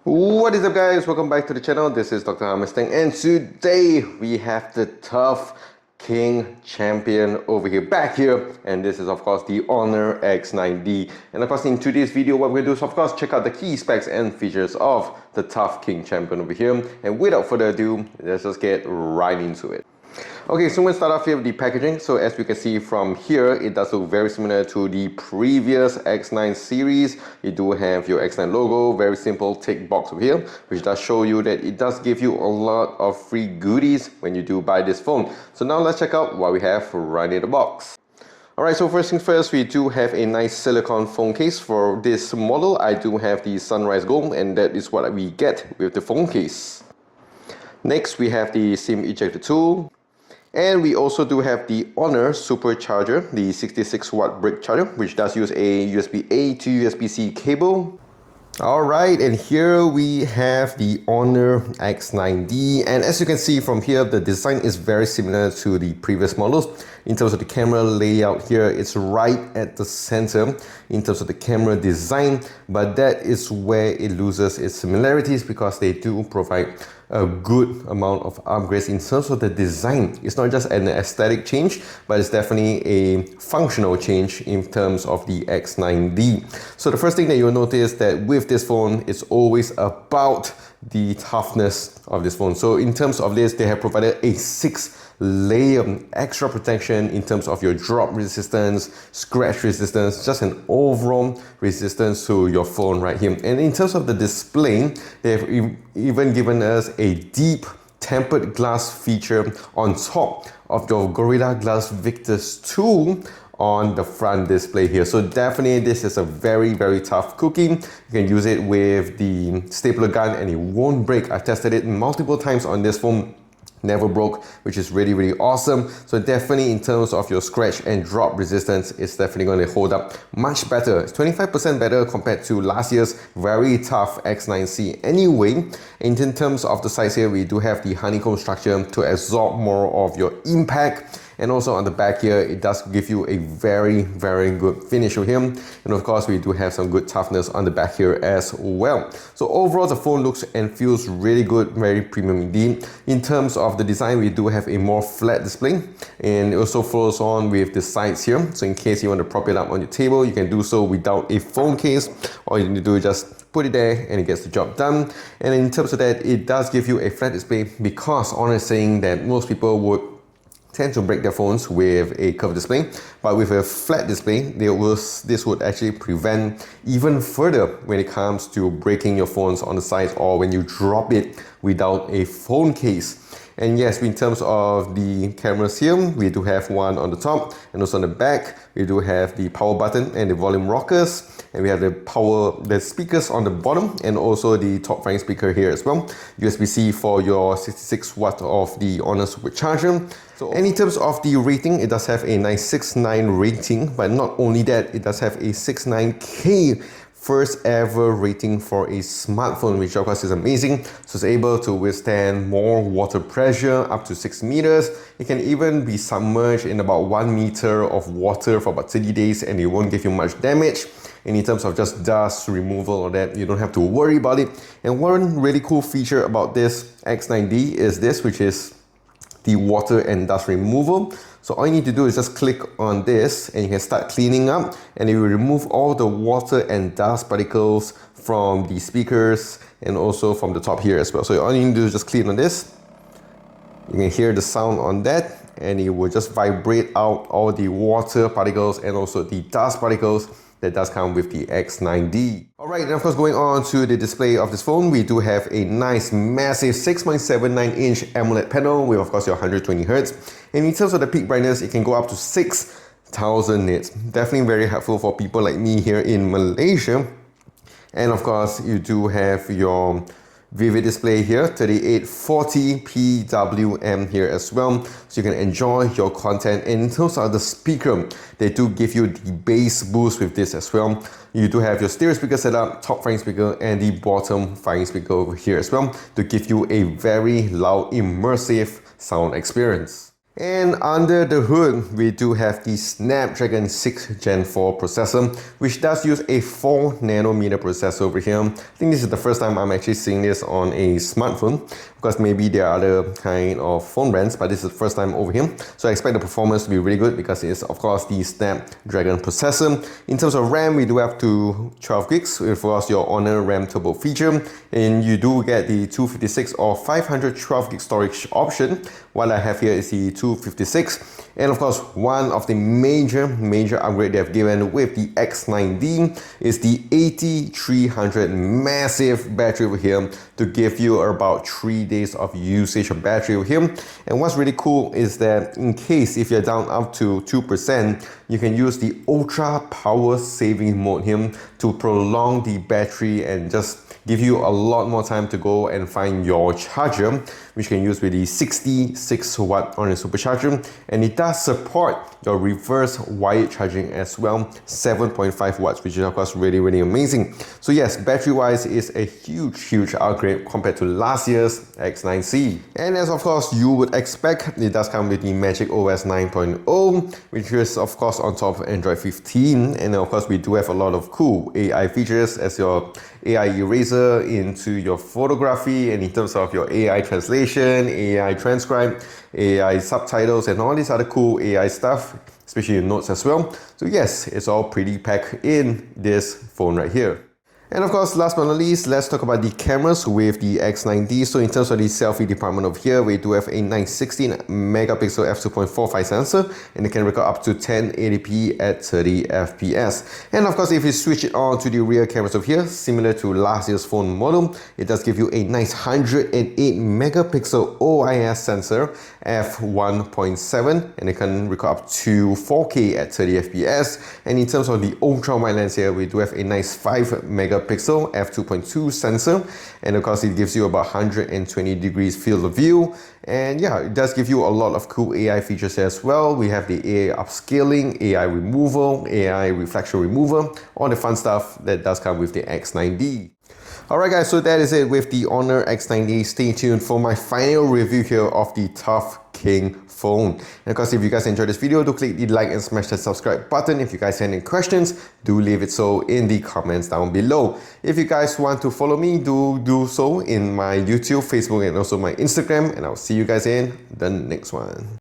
What is up, guys? Welcome back to the channel. This is Dr. Honor X9d, and today we have the Tough King champion over here, back here, and this is of course the Honor X9d. And of course in today's video what we're going to do is of course check out the key specs and features of the Tough King champion over here. And without further ado, let's just get right into it. Okay, so we're going to start off here with the packaging. So as we can see from here, it does look very similar to the previous X9 series. You do have your X9 logo, very simple tick box over here, which does show you that it does give you a lot of free goodies when you do buy this phone. So now let's check out what we have right in the box. Alright, so first things first, we do have a nice silicone phone case for this model. I do have the Sunrise Gold, and that is what we get with the phone case. Next, we have the SIM ejector tool. And we also do have the Honor supercharger, the 66-watt brick charger, which does use a USB-A to USB-C cable. Alright, and here we have the Honor X9d, and as you can see from here, the design is very similar to the previous models. In terms of the camera layout here, it's right at the center in terms of the camera design, but that is where it loses its similarities because they do provide a good amount of upgrades in terms of the design. It's not just an aesthetic change, but it's definitely a functional change in terms of the X9d. So the first thing that you'll notice that with this phone, it's always about the toughness of this phone. So in terms of this, they have provided a 6-layer extra protection in terms of your drop resistance, scratch resistance, just an overall resistance to your phone right here. And in terms of the display, they have even given us a deep tempered glass feature on top of your Gorilla Glass Victus 2 on the front display here. So definitely this is a very tough cookie. You can use it with the stapler gun and it won't break. I've tested it multiple times on this phone, never broke, which is really awesome. So definitely in terms of your scratch and drop resistance, it's definitely going to hold up much better. It's 25% better compared to last year's very tough X9C anyway. And in terms of the size here, we do have the honeycomb structure to absorb more of your impact. And also on the back here, it does give you a very good finish over here. And of course, we do have some good toughness on the back here as well. So overall, the phone looks and feels really good, very premium indeed. In terms of the design, we do have a more flat display, and it also follows on with the sides here. So in case you want to prop it up on your table, you can do so without a phone case. All you need to do is just put it there and it gets the job done. And in terms of that, it does give you a flat display because Honor is saying that most people would tend to break their phones with a curved display, but with a flat display, this would actually prevent even further when it comes to breaking your phones on the sides or when you drop it without a phone case. And yes, in terms of the cameras here, we do have one on the top and also on the back. We do have the power button and the volume rockers, and we have the speakers on the bottom and also the top flying speaker here as well. USB-C for your 66-watt of the Honor supercharger. And in terms of the rating, it does have a nice 6.9 rating, but not only that, it does have a 6.9K first ever rating for a smartphone, which of course is amazing. So it's able to withstand more water pressure, up to 6 meters. It can even be submerged in about 1 meter of water for about 30 days and it won't give you much damage. And in terms of just dust removal or that, you don't have to worry about it. And one really cool feature about this X9d is this, which is the water and dust removal. So all you need to do is just click on this and you can start cleaning up, and it will remove all the water and dust particles from the speakers and also from the top here as well. So all you need to do is just click on this. You can hear the sound on that and it will just vibrate out all the water particles and also the dust particles that does come with the X9d. Alright, and of course going on to the display of this phone, we do have a nice massive 6.79-inch AMOLED panel with of course your 120Hz. And in terms of the peak brightness, it can go up to 6,000 nits. Definitely very helpful for people like me here in Malaysia. And of course, you do have your vivid display here, 3840 PWM here as well, so you can enjoy your content. And in terms of the speaker, they do give you the bass boost with this as well. You do have your stereo speaker setup, top flying speaker, and the bottom flying speaker over here as well to give you a very loud, immersive sound experience. And under the hood, we do have the Snapdragon 6 Gen 4 processor, which does use a 4nm processor over here. I think this is the first time I'm actually seeing this on a smartphone, because maybe there are other kind of phone brands, but this is the first time over here. So I expect the performance to be really good because it's of course the Snapdragon processor. In terms of RAM, we do have 12 gigs with of course your Honor RAM Turbo feature, and you do get the 256 or 512 gig storage option. What I have here is the 256, and of course one of the major upgrade they've given with the X9d is the 8300 massive battery over here to give you about 3 days of usage of battery over here. And what's really cool is that in case if you're down up to 2%, you can use the ultra power saving mode here to prolong the battery and just give you a lot more time to go and find your charger, which you can use with the 66 watt on a supercharger, and it does support your reverse wired charging as well, 7.5 watts, which is of course really amazing. So yes, battery wise is a huge upgrade compared to last year's X9C. And as of course you would expect, it does come with the Magic OS 9.0, which is of course on top of Android 15, and of course we do have a lot of cool AI features as your AI eraser into your photography, and in terms of your AI translation, AI transcribe, AI subtitles, and all this other cool AI stuff, especially in notes as well. So yes, it's all pretty packed in this phone right here. And of course, last but not least, let's talk about the cameras with the X9d. So in terms of the selfie department over here, we do have a nice 16 megapixel f2.45 sensor, and it can record up to 1080p at 30 fps. And of course, if you switch it on to the rear cameras over here, similar to last year's phone model, it does give you a nice 108 megapixel OIS sensor f1.7, and it can record up to 4K at 30 fps. And in terms of the ultra wide lens here, we do have a nice 5 megapixel f2.2 sensor, and of course it gives you about 120 degrees field of view. And yeah, it does give you a lot of cool AI features as well. We have the AI upscaling, AI removal, AI reflection remover, all the fun stuff that does come with the X9d. Alright guys, so that is it with the Honor X9d. Stay tuned for my final review here of the Tough King phone. And of course, if you guys enjoyed this video, do click the like and smash the subscribe button. If you guys have any questions, do leave it so in the comments down below. If you guys want to follow me, do so in my YouTube, Facebook, and also my Instagram, and I'll see you guys in the next one.